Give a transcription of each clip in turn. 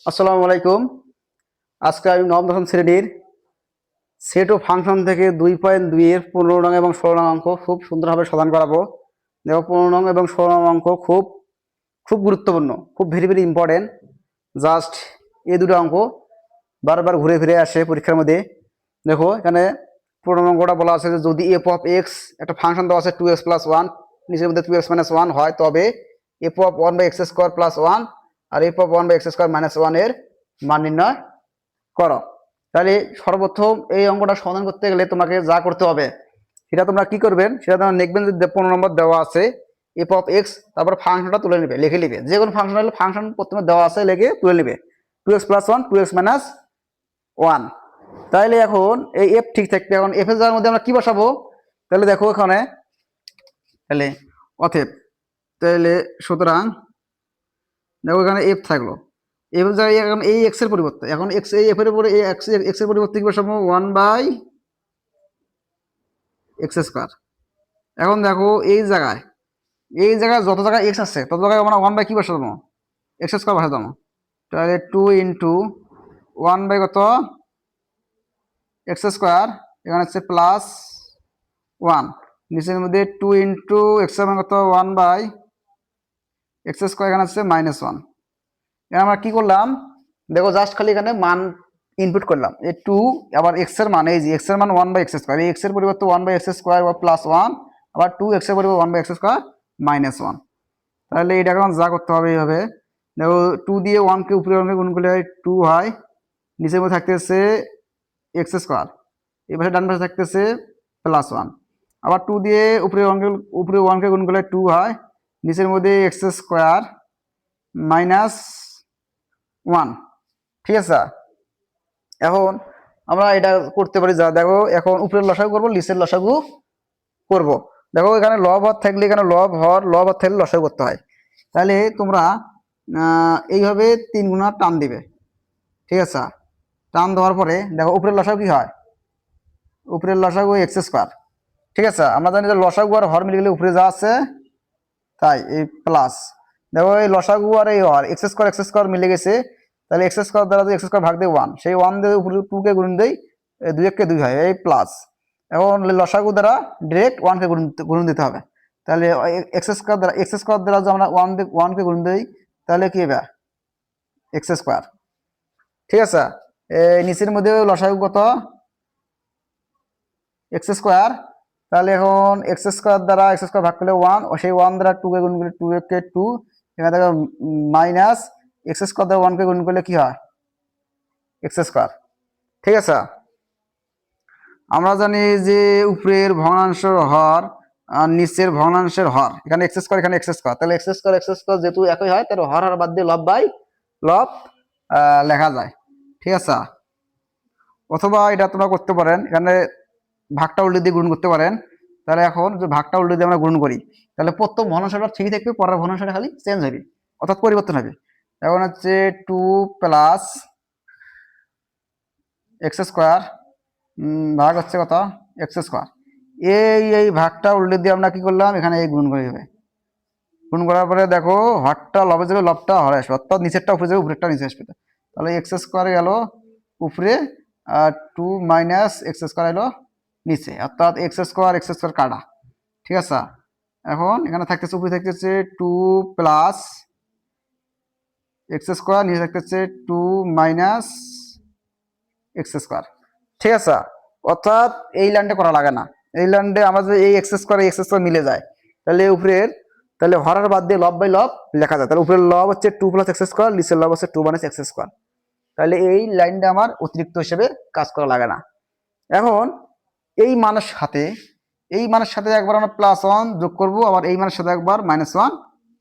আসসালামু আলাইকুম। আজকে আমি নবম দশম শ্রেণীর সেট ও ফাংশন থেকে 2.2 এর 15 নং এবং 16 নং অঙ্ক খুব সুন্দরভাবে সমাধান করাবো। দেখো 15 নং এবং 16 নং অঙ্ক খুব খুব গুরুত্বপূর্ণ, খুব ভেরি ভেরি ইম্পর্টেন্ট। জাস্ট এই দুটো অঙ্ক বারবার ঘুরে ফিরে আসে পরীক্ষার মধ্যে। দেখো এখানে 15 নং অঙ্কটা বলা আছে যে যদি এফ অফ এক্স একটা ফাংশন দেওয়া আছে 2x + 1 নিচের মধ্যে 2x - 1 হয়, তবে এফ অফ 1/x² + 1 আর এফ অফ 1/x² - 1 এর মান নির্ণয় করো। তাহলে সর্বপ্রথম এই অঙ্কটা সমাধান করতে গেলে তোমাকে যা করতে হবে সেটা তোমরা কি করবেন, সেটা তোমরা দেখবেন যে 15 নম্বর দেওয়া আছে এফ অফ এক্স, তারপর ফাংশনটা তুলে নেবে, লিখে নিবে। যে কোনো ফাংশন হলে ফাংশন প্রথমে দেওয়া আছে লিখে তুলে নেবে 2x + 1 2x - 1। তাহলে এখন এই এফ ঠিক থাকবে। এখন এফ এর জায়গার মধ্যে আমরা কি বসাবো? তাহলে দেখো এখানে, তাহলে অতএব, তাহলে সুতরাং দেখো এখানে এফ থাকলো। এফ এর জায়গায় এখন এই এক্স এর পরিবর্তে, এখন এক্স এই এফ এর উপরে এই এক্স এর পরিবর্তে কি বসাবো? 1/x²। এখন দেখো এই জায়গায় যত জায়গায় এক্স আছে তত জায়গায় আমরা 1/, কি বসাবো? x² বসা দেবো। তাহলে 2 × 1/, কত? x²। এখানে হচ্ছে +1, নিচের মধ্যে 2 × x এর কত? 1/x², এখানে হচ্ছে -1। এবার আমরা কি করলাম? দেখো জাস্ট খালি এখানে মান ইনপুট করলাম, এই 2, আবার এক্স এর মান, এই যে এক্স এর মান 1/x², এই এক্স এর পরিবর্তে 1/x² বা +1, আবার 2 এক্স এর পরিবর্তে 1/x² -1। তাহলে এটা এখন যা করতে হবে এইভাবে, দেখো 2 দিয়ে 1 কে উপরে গুণ করলে 2 হয়, নিচের মধ্যে থাকতেছে x², এই পাশে ডান পাশে থাকতেছে +1। আবার 2 দিয়ে উপরে 1 কে গুণ করলে 2 হয়, নিচের মধ্যে x² -1। ঠিক আছে, এখন আমরা এটা করতে পারি। যা দেখো এখন উপরের লসাগু করবো, নিচের লসাগু করব। দেখো এখানে লব হর থাকলে এখানে লব হর থাকলে লসাগু করতে হয়। তাহলে তোমরা এইভাবে 3 গুণা টান দিবে। ঠিক আছে, টান দেওয়ার পরে দেখো উপরের লসাগু কি হয়? উপরের লসাগু x²। ঠিক আছে, আমরা জানি যে লসাগু আর হর মিলে গেলে উপরে যা আছে তাই, এই প্লাস। দেখো এই লসাগু আর এই হর x² মিলে গেছে, তাহলে x² দ্বারা যদি x² ভাগ দেয় 1, সেই 1 দিয়ে উপরে 2 কে গুণ দেই, 2 কে 2 হয়, এই প্লাস। এখন লসাগু দ্বারা ডিরেক্ট 1 কে গুণ দিতে হবে। তাহলে x² দ্বারা যদি আমরা 1 কে গুণ দেই, তাহলে কি হবে? x²। ঠিক আছে, এই নিচের মধ্যে লসাগু কত? x²। তাহলে এখন x² দ্বারা x² ভাগ করলে 1, ও সেই 1 দ্বারা 2 কে গুণ করলে 2 কে 2, এখানে দেখো মাইনাস x² দ্বারা 1 কে গুণ করলে কি হয়? x²। ঠিক আছে, আমরা জানি যে উপরের ভগ্নাংশের হর আর নিচের ভগ্নাংশের হর, এখানে x², এখানে x², তাহলে x² যেহেতু একই হয়, তাহলে হর বাদ দিয়ে লব বাই লব লেখা যায়। ঠিক আছে, অথবা এটা তোমরা করতে পারেন, এখানে ভাগটা উল্টে দিয়ে গুণ করতে পারেন। তাহলে এখন যে ভাগটা উল্টে দিয়ে আমরা গুণ করি, তাহলে প্রথম ভগ্নাংশটা ঠিকই থাকবে, পরের ভগ্নাংশটা খালি চেঞ্জ হবে, অর্থাৎ পরিবর্তন হবে। এখন হচ্ছে 2 + x² ভাগ হচ্ছে কত? x²। এই ভাগটা উল্টে দিয়ে আমরা কি করলাম? এখানে এই গুণ করে দেবে। গুণ করার পরে দেখো হরটা লবে যাবে, লবটা হরে আসবে, অর্থাৎ নিচেরটা উপরে যাবে, উপরেরটা নিচে আসবে। তাহলে x² গেল উপরে, আর 2 - x² এলো নিচে, অর্থাৎ x² কাটা। ঠিক আছে, এখন এখানে থাকতেছে, উপরে থাকতেছে 2 + x², নিচে থাকতেছে 2 - x²। ঠিক আছে, অর্থাৎ এই লাইনটা করা লাগে না। এই লাইনটা আমরা যদি এই x² মিলে যায়, তাহলে উপরের, তাহলে হরের বাদ দিয়ে লব বাই লব লেখা যায়। তাহলে উপরের লব হচ্ছে 2 + x², নিচের লব হচ্ছে 2 - x²। তাহলে এই লাইনটা আমার অতিরিক্ত হিসেবে কাজ করা লাগে না। এখন এই মানের সাথে একবার আমরা +1 যোগ করব, আবার এই মানের সাথে একবার -1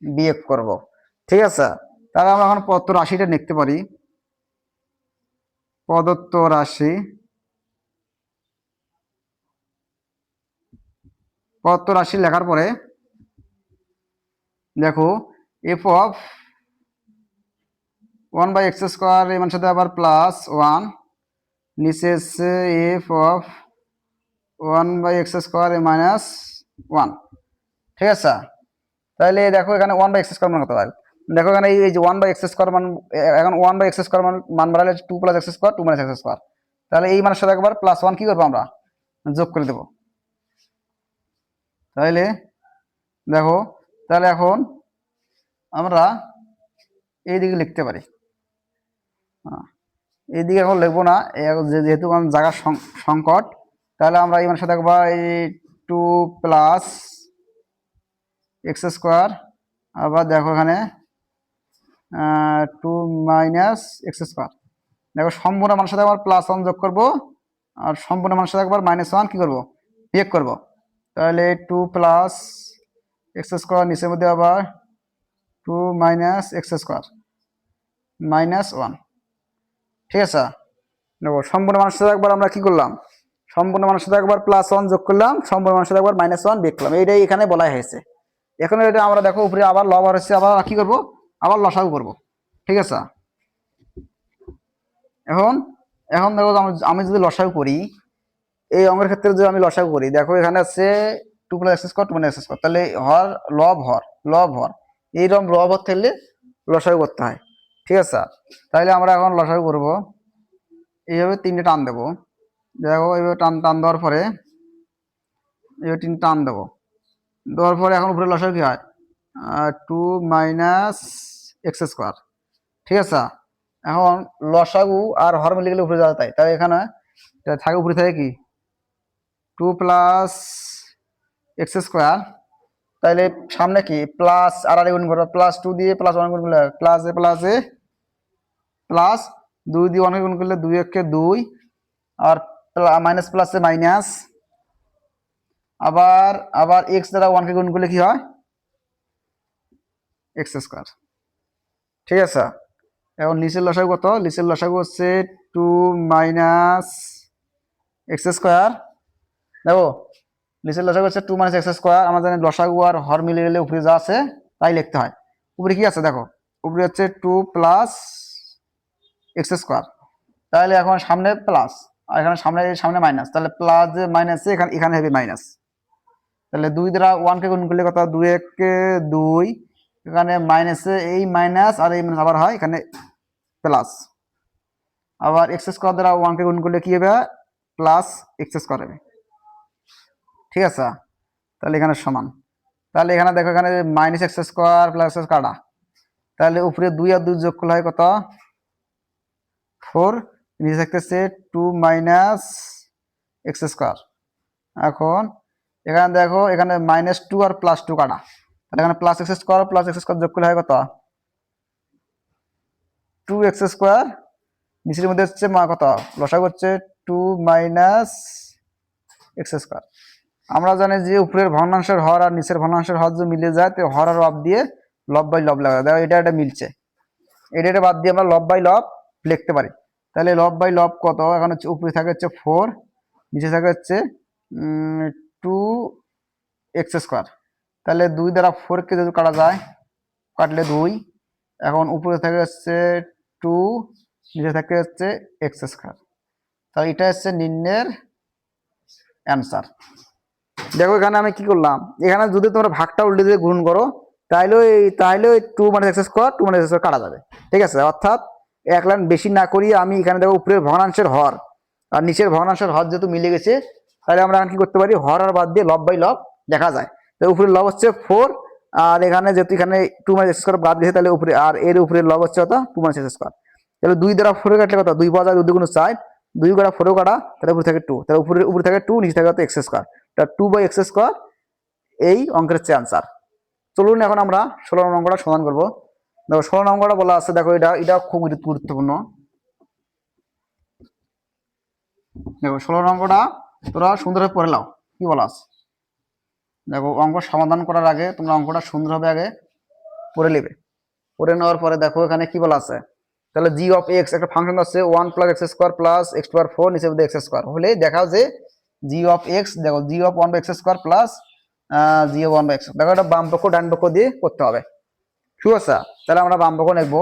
বিয়োগ করব। ঠিক আছে, তাহলে আমরা এখন প্রদত্ত রাশিটা লিখতে পারি। প্রদত্ত রাশি লেখার পরে দেখো এফ অফ 1/x², এর সাথে আবার +1, নিচে এসছে এফ অফ 1/x² -1। ঠিক আছে, তাহলে দেখো এখানে 1/x² মান কত হয়? দেখো এখানে এই যে 1/x² মান, এখন 1/x² মান বাড়ালে 2 + x², 2 - x², তাহলে এই মানের সাথে একবার +1 কি করবো আমরা যোগ করে দেবো। তাহলে দেখো, তাহলে এখন আমরা এইদিকে লিখতে পারি, এইদিকে এখন লিখবো না, যেহেতু জায়গার সংকট, তাহলে আমরা এই মানের সাথে একবার এই 2 + x², আবার দেখো এখানে 2 - x²। দেখো সম্পূর্ণ মানের সাথে আবার +1 যোগ করবো, আর সম্পূর্ণ মানের সাথে একবার -1 কি করবো বিয়োগ করবো। তাহলে 2 + x² নিচের মধ্যে আবার 2 - x² -1, ঠিক আছে। দেখো সম্পূর্ণ মানের সাথে একবার আমরা কি করলাম, সম্পূর্ণ মানের সাথে একবার +1 যোগ করলাম, সম্পূর্ণ মানের সাথে একবার -1 বিয়োগ করলাম, এইটাই এখানে বলা হয়েছে। এখন এটা আমরা দেখো উপরে আবার লব আর হচ্ছে, আবার কি করব, আবার লসাগু করব, ঠিক আছে। এখন এখন দেখো আমি যদি লসাগু করি, এই অঙ্কের ক্ষেত্রে যদি আমি লসাগু করি, দেখো এখানে আছে 2 + x², 2 - x², তাহলে হর লব হর লব হর, এইরকম লব হর থাকলে লসাগু করতে হয়, ঠিক আছে। তাহলে আমরা এখন লসাগু করব, এইভাবে 3টে টান দেবো। দেখো এইভাবে টান টান দেওয়ার পরে এইভাবে 3 টান দেবো, দেওয়ার পরে এখন উপরে লসাগু কি হয়, 2 - x², ঠিক আছে। এখন লসাগু আর হর মিলে গেলে উপরে যাওয়া, তাই এখানে থাকে, উপরে থাকে কি 2 + x², তাহলে সামনে কি প্লাস আর গুণ করবো, +2 দিয়ে +1 গুণ করলে +a +2 দিয়ে 1 গুণ করলে 2 × 2, আর মাইনাস প্লাসে মাইনাস, আবার আবার x দ্বারা 1 কে গুণ করলে কি হয় x², ঠিক আছে। এখন নিচের লসাগু কত, নিচের লসাগু হচ্ছে 2 - x²। দেখো নিচের লসাগু হচ্ছে 2 - x², আমরা জানি লসাগু আর হর মিলে গেলে উপরে যা আছে তাই লিখতে হয়। উপরে কি আছে দেখো, উপরে হচ্ছে 2 + x², তাহলে এখন সামনে প্লাস আর এখানে সামনে মাইনাস, তাহলে প্লাস মাইনাসে এখানে এখানে হবে মাইনাস, তাহলে 2 দ্বারা 1 কে গুণ করলে কত, 2 × 2, এখানে মাইনাসে এই মাইনাস আর এই মাইনাস আবার হয় এখানে প্লাস, আবার x² দ্বারা 1 কে গুণ করলে কি হবে +x² হবে, ঠিক আছে। তাহলে এখানে সমান, তাহলে এখানে দেখো এখানে -x² + কাটা, তাহলে উপরে 2 আর 2 যোগ করলে হয় কত 4, নিচে থাকতেছে 2 - x²। এখন এখানে দেখো এখানে -2 আর +2 কাটা, তাহলে এখানে +x² x² যোগ করলে হয় কত 2x², নিচের মধ্যে হচ্ছে কত লসাগু হচ্ছে 2 - x²। আমরা জানি যে উপরের ভগ্নাংশের হর আর নিচের ভগ্নাংশের হর যদি মিলে যায়, তো হর আর লব দিয়ে লব/লব লাগা, দেখো এটা মিলছে, এটা বাদ দিয়ে আমরা লব/লব লিখতে পারি। তাহলে লব/লব কত, এখন হচ্ছে উপরে থাকে হচ্ছে 4, নিচে থাকে হচ্ছে 2x², তাহলে 2 দ্বারা 4 কে যদি কাটা যায়, কাটলে 2, এখন উপরে থাকে হচ্ছে 2, নিচে থাকে হচ্ছে x², তাহলে এটা হচ্ছে নিম্নের অ্যান্সার। দেখো এখানে আমি কি করলাম, এখানে যদি তোমরা ভাগটা উল্টে দিয়ে গুণ করো, তাহলে 2 - x², 2 - x² কাটা যাবে, ঠিক আছে। অর্থাৎ এক লাইন বেশি না করিয়ে আমি এখানে দেখো উপরের ভগ্নাংশের হর আর নিচের ভগ্নাংশের হর যেহেতু মিলে গেছে, তাহলে আমরা এখন কি করতে পারি, হর আর বাদ দিয়ে লব/লব দেখা যায়। তো উপরের লব হচ্ছে 4, আর এখানে যেহেতু এখানে 2 - x² বাদ দিয়েছে, তাহলে উপরে আর এর উপরের লব হচ্ছে কত 2 - x², তাহলে 2 দ্বারা 4 কাটলে কত 2 পাওয়া যায়, 2 × 4, 2 কাটা 4 কাটা, তাহলে উপরে থাকে 2, তাহলে উপরে থাকে 2, নিচে থাকে কত x², তা 2/x², এই অঙ্কের হচ্ছে অ্যান্সার। চলুন এখন আমরা 16 নম্বর অঙ্কটা সমাধান করবো। দেখো 16 নম্বরটা বলা আছে, দেখো এটা খুব গুরুত্বপূর্ণ। দেখো 16 নম্বরটা তোরা সুন্দরভাবে পড়ে নাও, কি বলা আছে। দেখো অঙ্ক সমাধান করার আগে তোমরা অঙ্কটা সুন্দরভাবে আগে পড়ে নেবে, পড়ে নেওয়ার পরে দেখো এখানে কি বলা আছে। তাহলে g of x একটা ফাংশন আছে 1 + x² + x², নিচে মধ্যে x² হলে দেখাও যে g of x, দেখো g of 1/x² + g of 1/x, দেখো এটা বাম পক্ষ ডান পক্ষ দিয়ে করতে হবে, ঠিক আছে। তাহলে আমরা বাম পক্ষ লিখবো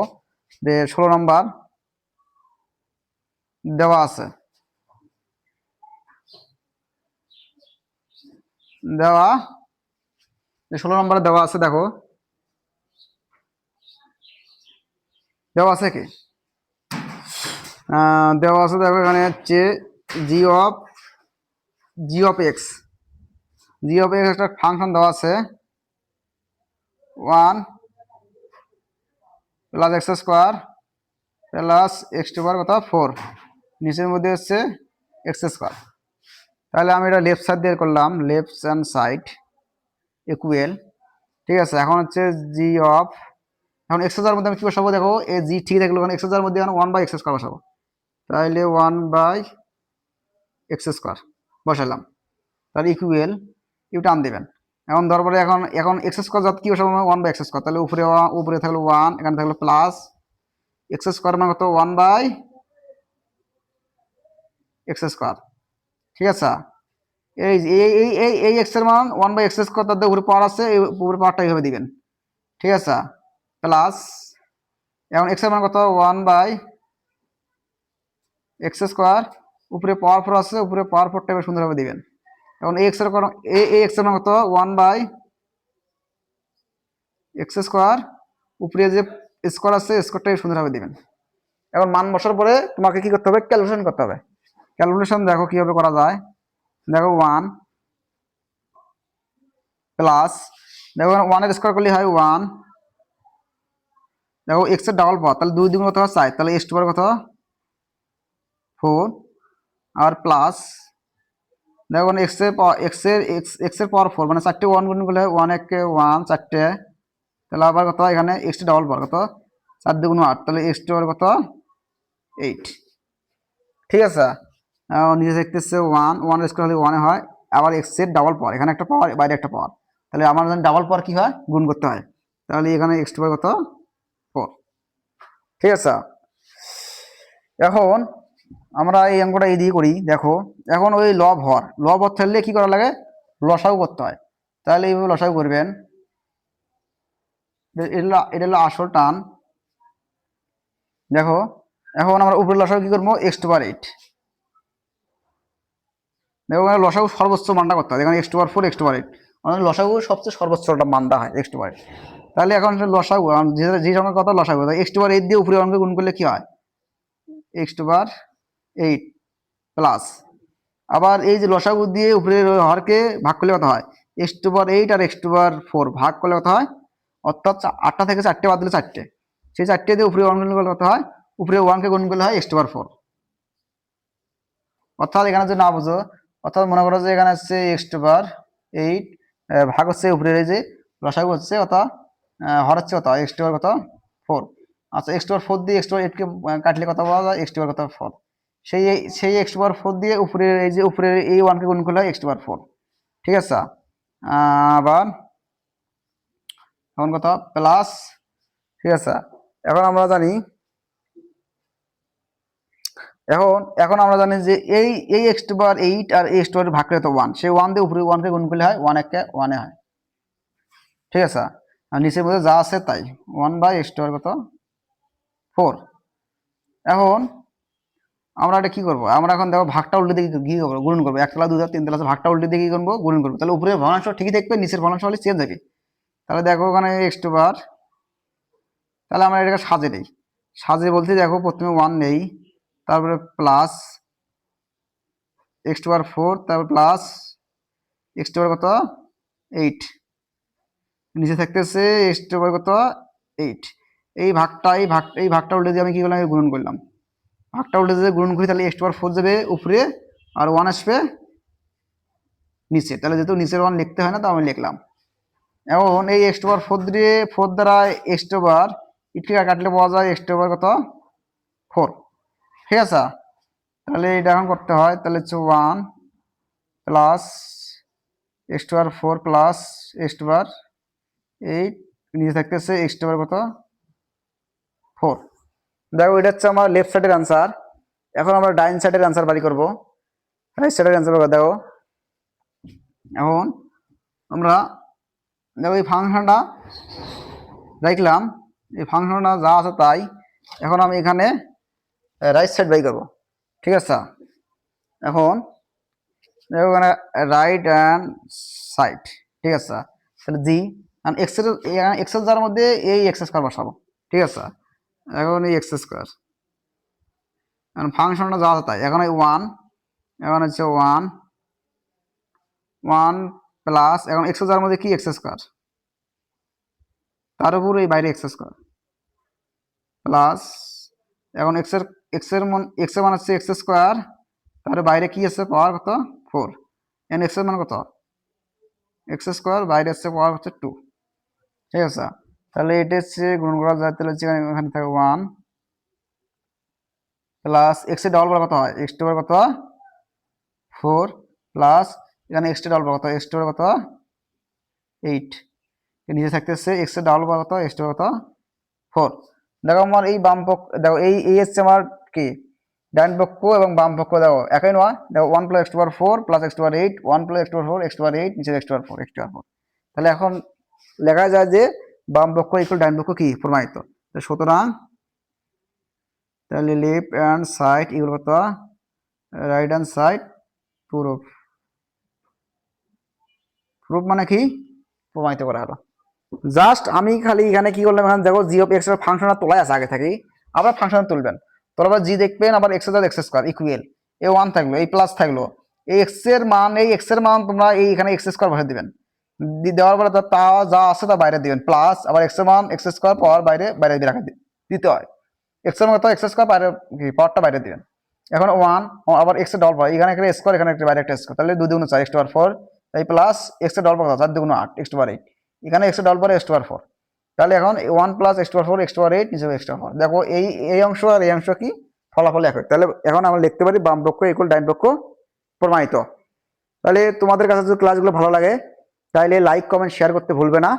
যে 16 নম্বর দেওয়া আছে, দেওয়া 16 নম্বরে দেওয়া আছে, দেখো দেওয়া আছে কি? দেওয়া আছে, দেখো এখানে হচ্ছে জি অফ এক্স, একটা ফাংশন দেওয়া আছে 1 plus X square plus X to power কত 4, নিচের মধ্যে হচ্ছে এক্স স্কোয়ার। তাহলে আমি এটা লেফট সাইড দিয়ে করলাম, লেফট হ্যান্ড সাইড ইকুয়াল। ঠিক আছে, এখন হচ্ছে জি অফ, এখন এক্স হাজার মধ্যে আমি কি বসাবো, দেখো এই জি ঠিক থাকলো, কারণ এক্স হাজার মধ্যে এখন 1/x স্কোয়ার বসাবো, তাহলে 1/x স্কোয়ার বসালাম, তাহলে ইকুয়াল ইউ টান দেবেন। এখন তারপরে এখন এখন এক্স স্কোয়ার যত কি বসাবো 1/x স্কোয়ার, তাহলে উপরে থাকলো 1, এখানে থাকলো প্লাস এক্স স্কোয়ার মানে কত 1/x স্কোয়ার। ঠিক আছে, এই এই এই এই এই এক্স এর মান 1/x স্কোয়ার, তার উপরে পাওয়ার আছে, এই উপরে পাওয়ারটা এইভাবে দিবেন। ঠিক আছে, প্লাস এখন এক্স এর মান কত 1/x স্কোয়ার, উপরে পাওয়ার 4 আছে, উপরে পাওয়ার 4টা এবার সুন্দরভাবে দিবেন। এখন এই এক্স এর মান কত 1/x স্কোয়ার, উপরে যে স্কোয়ার আছে স্কোয়ারটা সুন্দরভাবে দিবেন। এখন মান বসার পরে তোমাকে কি করতে হবে, ক্যালকুলেশন করতে হবে। ক্যালকুলেশন দেখো কিভাবে করা যায়, দেখো 1 প্লাস, দেখো 1 এর স্কোয়ার করলে হয় 1, দেখো এক্স এর ডাবল পাওয়ার, তাহলে 2 দ্বিগুণ কত হয় 4, তাহলে এক্স টু পাওয়ার কত 4, আর প্লাস দেখো এক্স এর পাওয়ার 4 মানে 4টে 1 গুণ করলে হয় 1 একে 1 4টে, তাহলে আবার কত এখানে এক্স ডাবল পাওয়ার কত 4 দুগুণ 8, তাহলে এক্স টু পাওয়ার কত 8। ঠিক আছে, নিচে দেখতেছে 1 এর স্কোয়ার হলে 1 হয়, আবার এক্স এর ডাবল পাওয়ার, এখানে একটা পাওয়ার বাইরে একটা পাওয়ার, তাহলে আমার ডাবল পাওয়ার কি হয় গুণ করতে হয়, তাহলে এখানে এক্স টু পাওয়ার কত 4। ঠিক আছে, এখন আমরা এই অঙ্কটা এই দিয়ে করি, দেখো এখন ওই লব হর থাকলে কি করা লাগে, লসাগু করতে হয়, তাহলে এইভাবে লসাগু করবেন, এটা হলো আসল টান। দেখো এখন আমরা উপরে লসাগু কি করবো, এক্স টু পাওয়ার 8, দেখো এখানে লসাগু সর্বোচ্চ মানটা করতে হয়, এখানে x to power 4 x to পাওয়ার 8, আমাদের লসাগু সবচেয়ে সর্বোচ্চ মানটা হয় এক্স টু পাওয়ার 8। তাহলে এখন লসাগু যে সংখ্যার কথা লসাগু, এক্স টু পাওয়ার 8 দিয়ে উপরে অঙ্কে গুণ করলে কি হয়, এক্স টু পাওয়ার 8 প্লাস, আবার এই যে লসাগু দিয়ে উপরের হরকে ভাগ করলে কত হয়, x to power 8 R x to পাওয়ার 4 ভাগ করলে কত হয়, অর্থাৎ 8টা থেকে 4টে বাদ দিলে 4টে, সেই 4টে দিয়ে উপরে 1 গুণ করলে কত হয়, উপরে 1কে গুণ করলে হয় এক্স টু পাওয়ার 4। অর্থাৎ এখানে যদি না বুঝো, অর্থাৎ মনে করো যে এখানে হচ্ছে এক্স টু পাওয়ার 8 ভাগ হচ্ছে উপরের এই যে লসাগু হচ্ছে অর্থাৎ হর হচ্ছে কত এক্স টু পাওয়ার কত 4। আচ্ছা এক্স টু পাওয়ার 4 দিয়ে এক্স টু পাওয়ার 8কে কাটলে কত পাওয়া যায়, এক্স টু পাওয়ার কত 4, সেই এক্স টু পাওয়ার 4 দিয়ে উপরের এই যে উপরের এই 1কে গুণ করলে হয় এক্স টু পাওয়ার 4। ঠিক আছে, আবার এখন কত প্লাস। ঠিক আছে, এখন আমরা জানি, এখন এখন আমরা জানি যে এই x to power 8 R x to পাওয়ার ভাগ করে তো 1, সেই 1 দিয়ে উপরে 1কে গুণ করলে হয় 1 একে 1 এ হয়। ঠিক আছে, আর নিচের মধ্যে যা আছে তাই 1/x টু পাওয়ার কত 4। এখন আমরা এটা কি করবো, আমরা এখন দেখো ভাগটা উল্টে দিকে কি করবো, গুণ করবো, 1 তলা 2 তলা 3 তলা ভাগটা উল্টে দিকে কি করবো, গুণ করবো, তাহলে উপরে ভগ্নাংশ ঠিকই থাকবে, নিচের ভগ্নাংশ হলে চেঞ্জ হবে। তাহলে দেখো ওখানে এক্স টু পাওয়ার, তাহলে আমরা এটাকে সাজে নেই, সাজে বলতে দেখো প্রথমে 1 নেই, তারপরে প্লাস এক্স টু পাওয়ার 4, তারপর প্লাস এক্স টু পাওয়ার কত 8, নিচে থাকতেছে এক্স টু পাওয়ার কত 8। এই ভাগটা উল্টে দিয়ে আমি কি করলাম, গুণন করলাম, ভাগটা উল্টে দিয়ে গুণন করি, তাহলে এক্স টু পাওয়ার 4 যাবে উপরে আর 1 আসবে নিচে, তাহলে যেহেতু নিচের 1 লিখতে হয় না তো আমি লিখলাম। এখন এই এক্স টু পাওয়ার 4 দ্বারা এক্স টু পাওয়ার 8কে কাটলে পাওয়া যায় এক্স টু পাওয়ার কত 4। ঠিক আছে, তাহলে এটা এখন করতে হয়, তাহলে হচ্ছে 1 plus X to power 4 plus X to পাওয়ার 8, নিচে থাকতেছে এক্স টু পাওয়ার কত 4। দেখো এটা হচ্ছে আমার লেফট সাইডের অ্যান্সার। এখন আমরা ডাইন সাইডের অ্যান্সার বাড়ি করবো, রাইট সাইডের অ্যান্সার দেখো। এখন আমরা দেখো এই ফাংশনটা রাখলাম, এই ফাংশনটা যা আছে তাই, এখন আমি এখানে রাইট সাইড বাই করবো। ঠিক আছে, এখন দেখো এখানে রাইট হ্যান্ড সাইড। ঠিক আছে, তাহলে জি এক্সের যার মধ্যে এই এক্স স্কোয়ার বসাবো। ঠিক আছে, এখন এই এক্স স্কোয়ার, এখন ফাংশনটা যা আছে তাই, এখন এই ওয়ান, এখন হচ্ছে ওয়ান, ওয়ান প্লাস, এখন এক্স যার মধ্যে কি এক্স স্কোয়ার, তার উপর এই বাইরে এক্স স্কোয়ার প্লাস, এখন এক্স এর মান হচ্ছে এক্স স্কোয়ার, তার বাইরে কি আছে পাওয়ার কত 4, এন এক্স এর মান কত এক্স স্কোয়ার, বাইরে হচ্ছে পাওয়ার হচ্ছে 2, ঠিক আছে। তাহলে এটা হচ্ছে গুণ করা যায়, তাহলে হচ্ছে এখানে থাকে 1 প্লাস এক্স এর ডবল পাওয়ার কত হয়, এক্স টু পাওয়ার কত 4 প্লাস এখানে এক্স টু ডবল পাওয়ার কত, এক্স টু পাওয়ার কত 8, নিচে থাকতেছে এক্স এর ডাবল পাওয়ার কত, এক্স টু পাওয়ার কত 4। দেখো আমার এই বাম পক্ষ, দেখো এই হচ্ছে আমার কি ডান পক্ষ এবং বাম পক্ষ, দেখো একই নয়, দেখো 1 plus X to power 4 plus X to power 8, 1 plus X to power 4 x to পাওয়ার 8, নিচে x to power 4 x to পাওয়ার 4। তাহলে এখন লেখা যায় যে বাম পক্ষ ইকুয়াল ডান পক্ষ কি প্রমাণিত। তো সুতরাং তাহলে লেফট হ্যান্ড সাইড ইকুয়াল কত right hand side proof, proof মানে কি প্রমাণিত করা হলো। জাস্ট আমি খালি এখানে কি করলাম, এখানে দেখো জি অফ এক্স এর ফাংশনটা তোলাই আছে আগে থেকে, আবার ফাংশন তুলবেন, তোলাবার জি দেখবেন, আবার এক্স এর এক্স স্কোয়ার ইকুয়াল এ ওয়ান থাকলো, এই প্লাস থাকলো, এই এক্স এর মান, এই এক্স এর মান তোমরা এই এখানে এক্স স্কোয়ার বসে দিবেন, দেওয়ার পরে তা যা আছে তা বাইরে দিবেন, প্লাস আবার এক্স এর মান এক্স স্কোয়ার পাওয়ার বাইরে বাইরে দিয়ে রাখা দিতে হয়, এক্স এর মান কত এক্স স্কোয়ার বাইরে পাওয়ারটা বাইরে দিবেন। এখন ওয়ান, আবার এক্স এর ডবল পাওয়ার, এখানে একটা স্কোয়ার, এখানে একটা বাইরে একটা স্কোয়ার, তাহলে 2 2 4 এক্স টু পাওয়ার 4, এই প্লাস এক্স এর ডবল পাওয়ার 4 2 8 এক্স টু পাওয়ার 8, এখানে এক্স এর ডবল পাওয়ার এক্স টু পাওয়ার 4, তাহলে এখন 1 plus X to power 4 x to পাওয়ার 8 নিচে এক্স টু পাওয়ার 4। দেখো এই অংশ আর এই অংশ কি ফলাফল একই, তাহলে এখন আমরা লিখতে পারি বাম পক্ষ ইকুয়াল ডান পক্ষ প্রমাণিত। তাহলে তোমাদের কাছে যদি ক্লাসগুলো ভালো লাগে তাহলে লাইক কমেন্ট শেয়ার করতে ভুলবে না,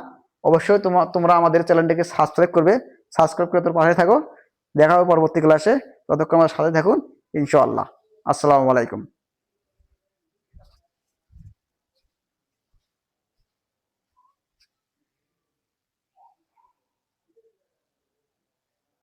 অবশ্যই তোমরা আমাদের চ্যানেলটিকে সাবস্ক্রাইব করবে, সাবস্ক্রাইব করে তোর পাশে থাকো। দেখা হবে পরবর্তী ক্লাসে, ততক্ষণ আমার সাথে থাকুন ইনশাআল্লাহ। আসসালামু আলাইকুম।